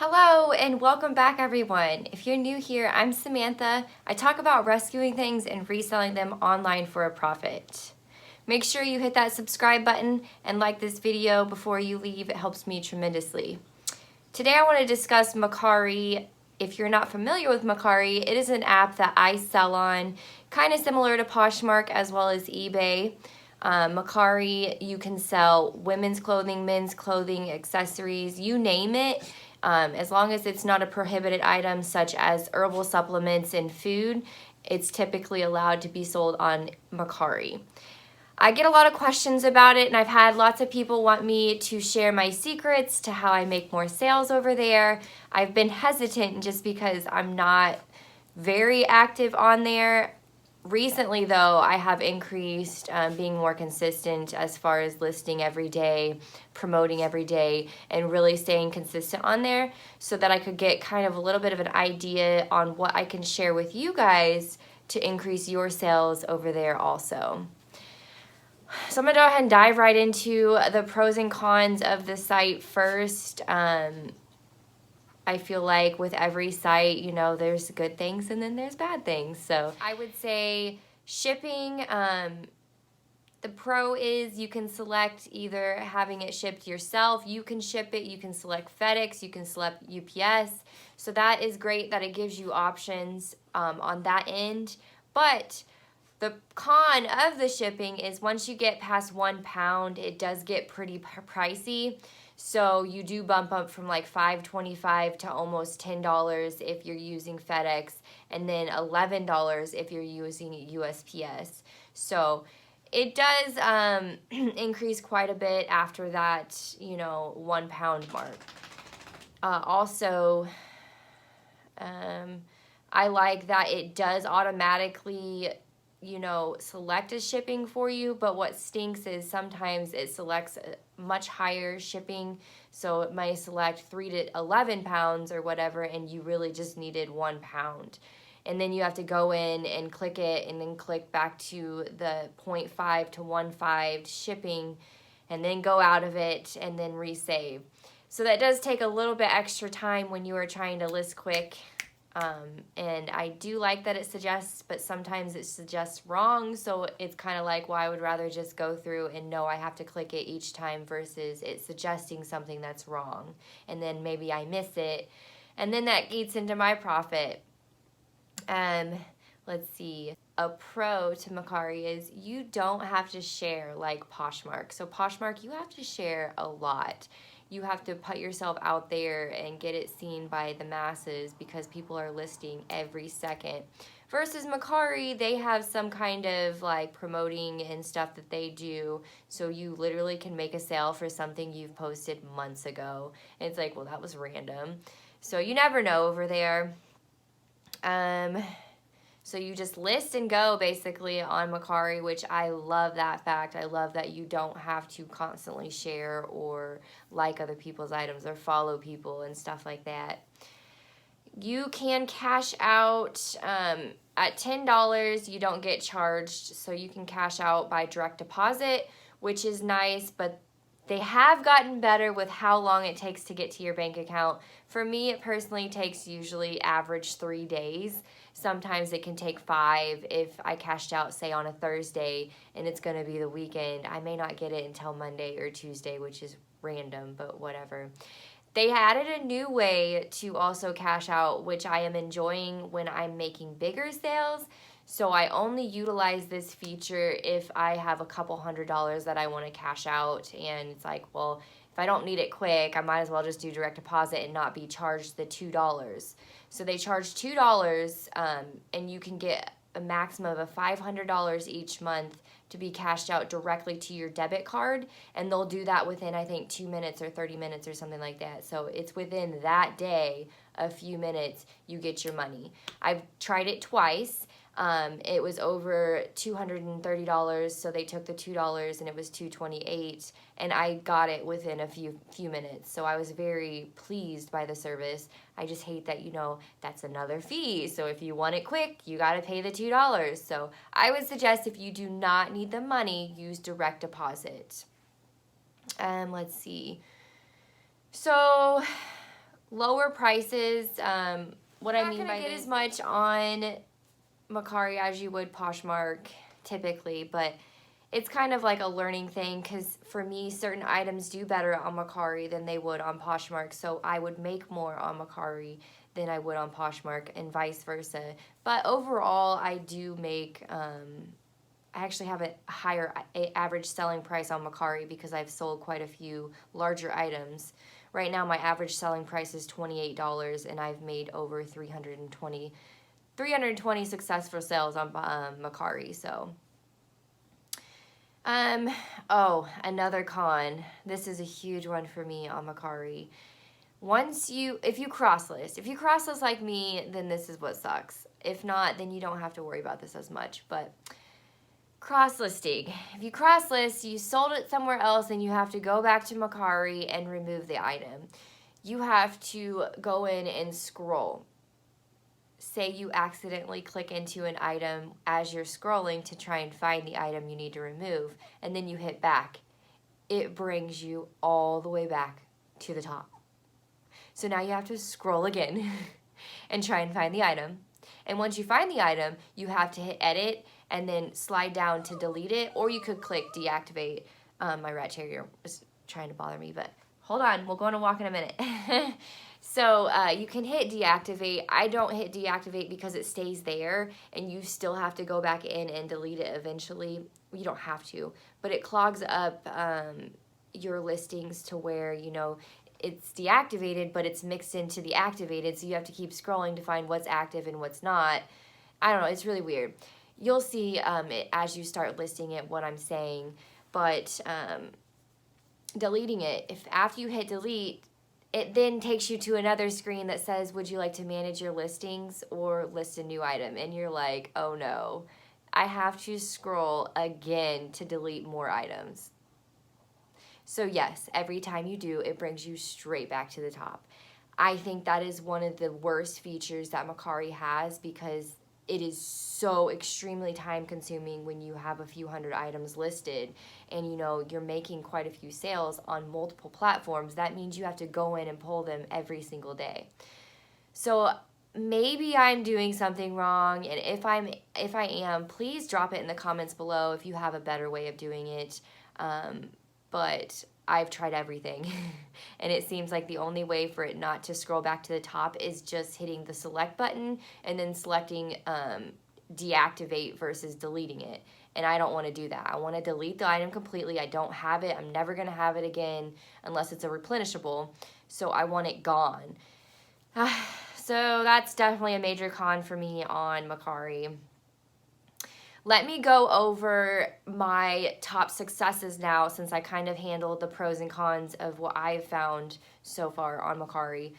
Hello and welcome back everyone. If you're new here, I'm Samantha. I talk about rescuing things and reselling them online for a profit. Make sure you hit that subscribe button and like this video before you leave. It helps me tremendously. Today I want to discuss Mercari. If you're not familiar with Mercari, it is an app that I sell on, kind of similar to Poshmark as well as eBay. Mercari, you can sell women's clothing, men's clothing, accessories, you name it. As long as it's not a prohibited item such as herbal supplements and food, it's typically allowed to be sold on Mercari. I get a lot of questions about it, and I've had lots of people want me to share my secrets to how I make more sales over there. I've been hesitant just because I'm not very active on there. Recently, though, I have increased being more consistent as far as listing every day, promoting every day, and really staying consistent on there so that I could get kind of a little bit of an idea on what I can share with you guys to increase your sales over there also. So I'm going to go ahead and dive right into the pros and cons of the site first. I feel like with every site, you know, there's good things and then there's bad things. So I would say shipping, the pro is you can select either having it shipped yourself, you can ship it, you can select FedEx, you can select UPS. So that is great that it gives you options on that end. But the con of the shipping is once you get past £1, it does get pretty pricey. So you do bump up from like $5.25 to almost $10 if you're using FedEx, and then $11 if you're using USPS. So it does increase quite a bit after that, you know, £1 mark. Also, I like that it does automatically, you know, select a shipping for you, but what stinks is sometimes it selects a much higher shipping, so it might select 3 to 11 pounds or whatever, and you really just needed £1. And then you have to go in and click it and then click back to the 0.5 to 1.5 shipping and then go out of it and then resave. So that does take a little bit extra time when you are trying to list quick. And I do like that it suggests, but sometimes it suggests wrong, so it's kind of like, well, I would rather just go through and know I have to click it each time versus it suggesting something that's wrong, and then maybe I miss it, and then that eats into my profit. Let's see. A pro to Mercari is you don't have to share like Poshmark. So Poshmark, you have to share a lot. You have to put yourself out there and get it seen by the masses because people are listing every second. Versus Mercari, they have some kind of like promoting and stuff that they do, so you literally can make a sale for something you've posted months ago. And it's like, well, that was random. So you never know over there. So you just list and go basically on Mercari, which I love that fact. I love that you don't have to constantly share or like other people's items or follow people and stuff like that. You can cash out at $10. You don't get charged, so you can cash out by direct deposit, which is nice, but they have gotten better with how long it takes to get to your bank account. For me, it personally takes usually average 3 days. Sometimes it can take 5. If I cashed out, say, on a Thursday and it's going to be the weekend, I may not get it until Monday or Tuesday, which is random, but whatever. They added a new way to also cash out, which I am enjoying when I'm making bigger sales. So I only utilize this feature if I have a couple $100s that I want to cash out, and it's like, well, if I don't need it quick, I might as well just do direct deposit and not be charged the $2. So they charge $2, and you can get a maximum of $500 each month to be cashed out directly to your debit card, and they'll do that within, I think, 2 minutes or 30 minutes or something like that. So it's within that day, a few minutes, you get your money. I've tried it twice. It was over $230, so they took the $2 and it was $228, and I got it within a few minutes. So I was very pleased by the service. I just hate that, you know, that's another fee. So if you want it quick, you got to pay the $2. So I would suggest if you do not need the money, use direct deposit. Let's see. So lower prices. What I mean by get as much on Mercari as you would Poshmark typically, but it's kind of like a learning thing because for me, certain items do better on Mercari than they would on Poshmark. So I would make more on Mercari than I would on Poshmark and vice versa. But overall, I do make, I actually have a higher average selling price on Mercari because I've sold quite a few larger items. Right now, my average selling price is $28 and I've made over 320 successful sales on Mercari, so. Oh, another con. This is a huge one for me on Mercari. If you cross list like me, then this is what sucks. If not, then you don't have to worry about this as much, but cross listing. If you cross list, you sold it somewhere else, and you have to go back to Mercari and remove the item. You have to go in and scroll. Say you accidentally click into an item as you're scrolling to try and find the item you need to remove, and then you hit back. It brings you all the way back to the top. So now you have to scroll again and try and find the item. And once you find the item, you have to hit edit and then slide down to delete it, or you could click deactivate. My rat terrier is trying to bother me, but hold on, we'll go on a walk in a minute. So you can hit deactivate. I don't hit deactivate because it stays there and you still have to go back in and delete it eventually. You don't have to, but it clogs up your listings to where, you know, it's deactivated, but it's mixed into the activated, so you have to keep scrolling to find what's active and what's not. I don't know, it's really weird. You'll see as you start listing it what I'm saying, but deleting it, if after you hit delete, it then takes you to another screen that says, would you like to manage your listings or list a new item? And you're like, oh no, I have to scroll again to delete more items. So yes, every time you do, it brings you straight back to the top. I think that is one of the worst features that Mercari has because it is so extremely time consuming when you have a few hundred items listed and you know you're making quite a few sales on multiple platforms. That means you have to go in and pull them every single day. So maybe I'm doing something wrong, and if I am, please drop it in the comments below if you have a better way of doing it. But I've tried everything and it seems like the only way for it not to scroll back to the top is just hitting the select button and then selecting deactivate versus deleting it. And I don't want to do that. I want to delete the item completely. I don't have it. I'm never going to have it again unless it's a replenishable. So I want it gone. So that's definitely a major con for me on Mercari. Let me go over my top successes now since I kind of handled the pros and cons of what I've found so far on Mercari.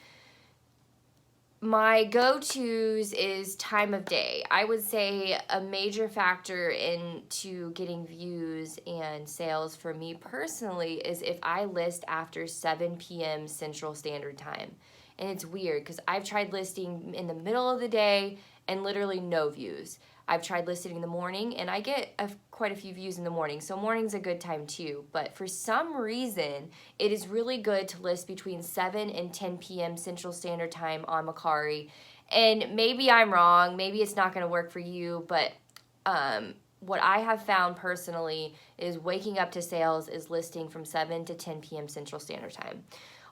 My go-tos is time of day. I would say a major factor into getting views and sales for me personally is if I list after 7 p.m. Central Standard Time. And it's weird because I've tried listing in the middle of the day and literally no views. I've tried listing in the morning and I get quite a few views in the morning, so morning's a good time too. But for some reason, it is really good to list between 7 and 10 p.m. Central Standard Time on Mercari. And maybe I'm wrong, maybe it's not going to work for you, but what I have found personally is waking up to sales is listing from 7 to 10 p.m. Central Standard Time.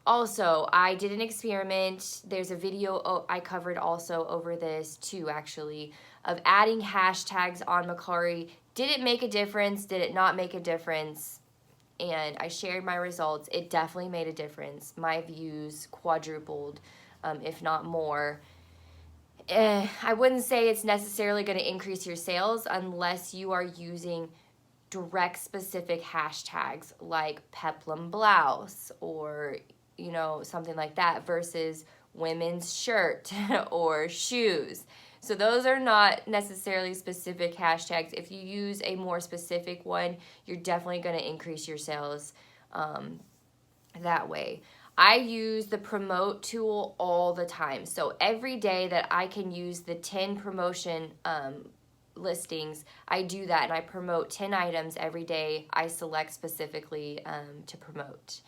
Also, I did an experiment. There's a video I covered also over this too, actually, of adding hashtags on Mercari. Did it make a difference? Did it not make a difference? And I shared my results. It definitely made a difference. My views quadrupled, if not more. I wouldn't say it's necessarily going to increase your sales unless you are using direct specific hashtags like peplum blouse or you know, something like that versus women's shirt or shoes. So those are not necessarily specific hashtags. If you use a more specific one, you're definitely going to increase your sales that way. I use the promote tool all the time. So every day that I can use the 10 promotion listings, I do that and I promote 10 items every day I select specifically to promote.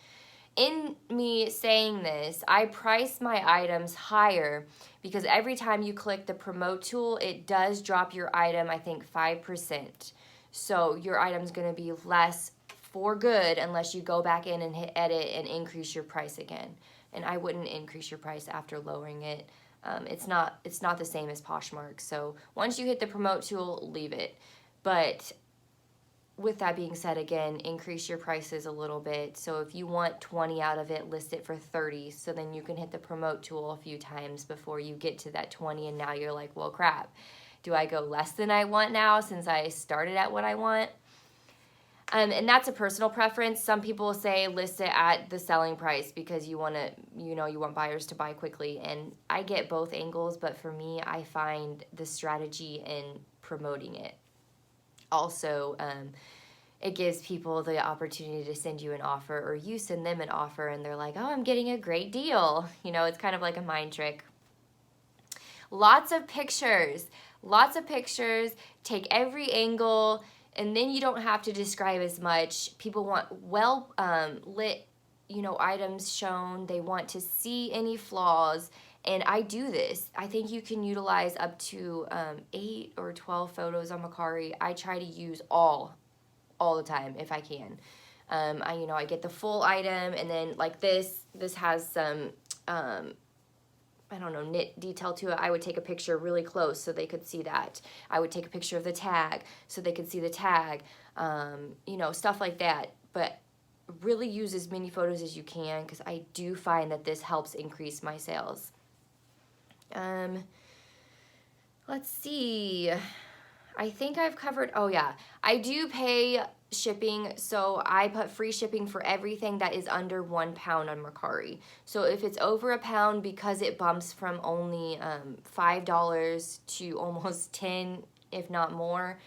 In me saying this, I price my items higher because every time you click the promote tool, it does drop your item, I think 5%. So your item's going to be less for good unless you go back in and hit edit and increase your price again. And I wouldn't increase your price after lowering it. It's not the same as Poshmark. So once you hit the promote tool, leave it. But with that being said, again, increase your prices a little bit. So if you want 20 out of it, list it for 30. So then you can hit the promote tool a few times before you get to that 20. And now you're like, well, crap. Do I go less than I want now since I started at what I want? And that's a personal preference. Some people say list it at the selling price because you want to, you want buyers to buy quickly. And I get both angles, but for me, I find the strategy in promoting it. Also, it gives people the opportunity to send you an offer, or you send them an offer and they're like, oh, I'm getting a great deal. It's kind of like a mind trick. Lots of pictures. Take every angle, and then you don't have to describe as much. People want lit, items shown. They want to see any flaws. And I do this. I think you can utilize up to 8 or 12 photos on Mercari. I try to use all the time if I can. I get the full item, and then like this has some, knit detail to it. I would take a picture really close so they could see that. I would take a picture of the tag so they could see the tag, stuff like that. But really use as many photos as you can because I do find that this helps increase my sales. Let's see. I think I've covered, I do pay shipping, so I put free shipping for everything that is under 1 pound on Mercari. So if it's over a pound, because it bumps from only $5 to almost 10, if not more,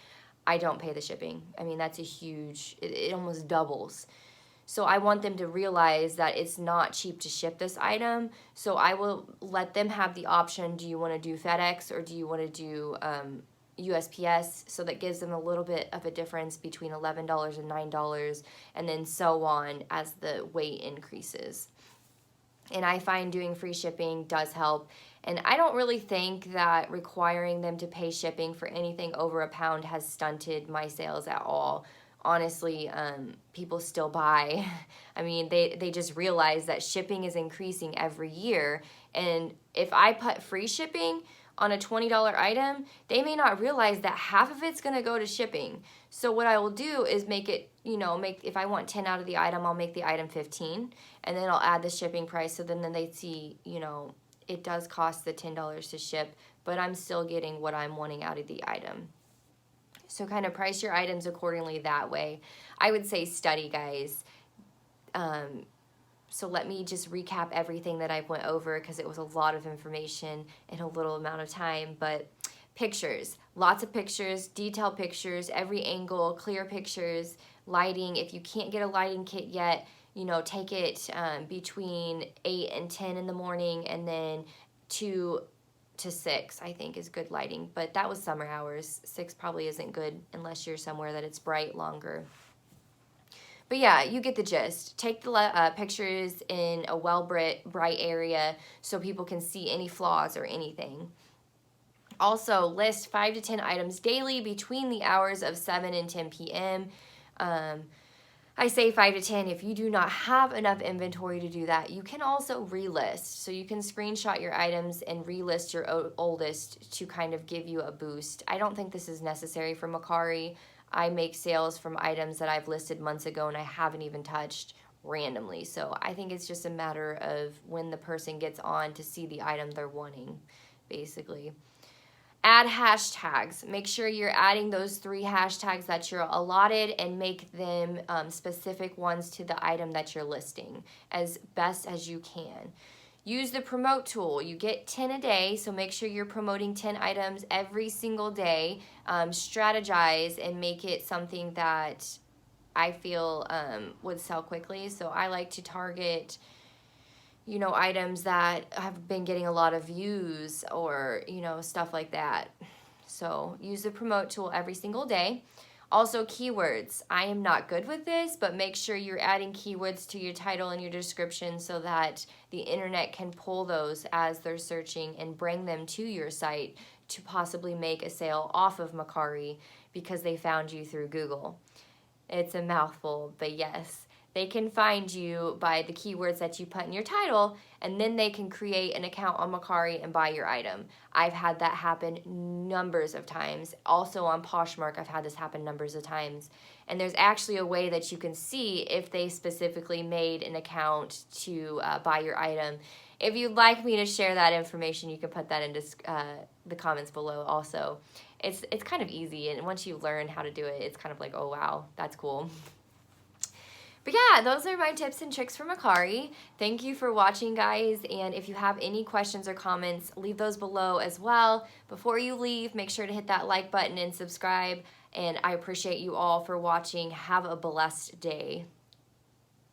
I don't pay the shipping. I mean, that's a huge, it almost doubles. So I want them to realize that it's not cheap to ship this item. So I will let them have the option, do you want to do FedEx or do you want to do USPS? So that gives them a little bit of a difference between $11 and $9, and then so on as the weight increases. And I find doing free shipping does help. And I don't really think that requiring them to pay shipping for anything over a pound has stunted my sales at all. Honestly, people still buy. I mean, they just realize that shipping is increasing every year. And if I put free shipping on a $20 item, they may not realize that half of it's going to go to shipping. So what I will do is make it, if I want 10 out of the item, I'll make the item 15. And then I'll add the shipping price. So then they see, it does cost the $10 to ship, but I'm still getting what I'm wanting out of the item. So kind of price your items accordingly that way. I would say study, guys. So let me just recap everything that I went over because it was a lot of information in a little amount of time. But pictures, lots of pictures, detailed pictures, every angle, clear pictures, lighting. If you can't get a lighting kit yet, take it between 8 and 10 in the morning, and then 2 to 6, I think, is good lighting. But that was summer hours. 6 probably isn't good unless you're somewhere that it's bright longer. But yeah, you get the gist. Take the pictures in a bright area so people can see any flaws or anything. Also, list 5 to 10 items daily between the hours of 7 and 10 p.m. I say 5 to 10. If you do not have enough inventory to do that, you can also relist. So you can screenshot your items and relist your oldest to kind of give you a boost. I don't think this is necessary for Mercari. I make sales from items that I've listed months ago and I haven't even touched randomly. So I think it's just a matter of when the person gets on to see the item they're wanting, basically. Add hashtags. Make sure you're adding those 3 hashtags that you're allotted and make them specific ones to the item that you're listing as best as you can. Use the promote tool. You get 10 a day, so make sure you're promoting 10 items every single day. Strategize and make it something that I feel would sell quickly. So I like to target items that have been getting a lot of views or, stuff like that. So use the promote tool every single day. Also, keywords. I am not good with this, but make sure you're adding keywords to your title and your description so that the internet can pull those as they're searching and bring them to your site to possibly make a sale off of Mercari because they found you through Google. It's a mouthful, but yes. They can find you by the keywords that you put in your title, and then they can create an account on Mercari and buy your item. I've had that happen numbers of times. Also on Poshmark, I've had this happen numbers of times. And there's actually a way that you can see if they specifically made an account to buy your item. If you'd like me to share that information, you can put that in the comments below also. It's kind of easy, and once you learn how to do it, it's kind of like, oh wow, that's cool. But yeah, those are my tips and tricks for Mercari. Thank you for watching, guys, and if you have any questions or comments, leave those below as well. Before you leave, make sure to hit that like button and subscribe, and I appreciate you all for watching. Have a blessed day.